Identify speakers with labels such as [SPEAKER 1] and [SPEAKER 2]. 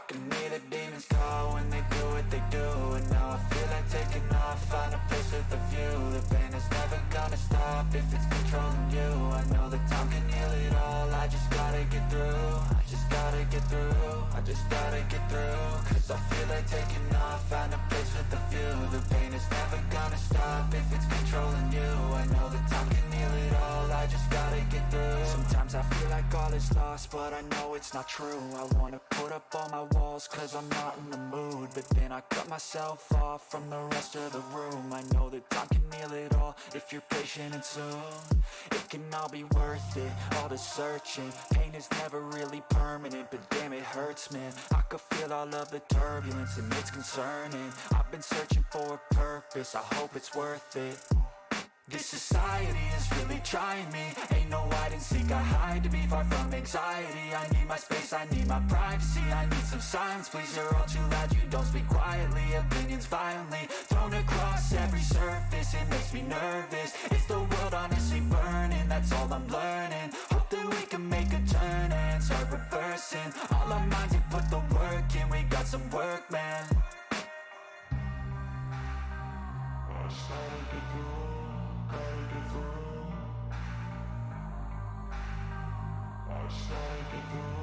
[SPEAKER 1] can hear the demons call when they do what they do. And now I feel like taking off, find a place with a view. The pain is never gonna stop if it's controlling you. I know that time can heal it all, I just gotta get through. I just gotta get through, I just gotta get through. Cause I feel like taking off, find a place with a view. The pain is never gonna stop if it's controlling you. I know that time can heal it all, I just gotta get through. Sometimes I feel like all is lost, but I know it's not true. I wanna put up all my walls cause I'm not in the mood, but then I cut myself off from the rest of the room. I know that time can heal it all if you're patient, and soon it can all be worth it, all the searching. Pain is never really permanent, but damn it hurts, man. I could feel all of the turbulence and it's concerning. I've been searching for a purpose, I hope it's worth it. This society is really trying me. Ain't no hide and seek, I hide to be far from anxiety. I need my space, I need my privacy. I need some silence, please, you're all too loud. You don't speak quietly, opinions violently thrown across every surface. It makes me nervous, is the world honestly burning? That's all I'm learning. Hope that we can make a turn and start reversing all our minds and put the work in. We got some work, man. I started to go. I started to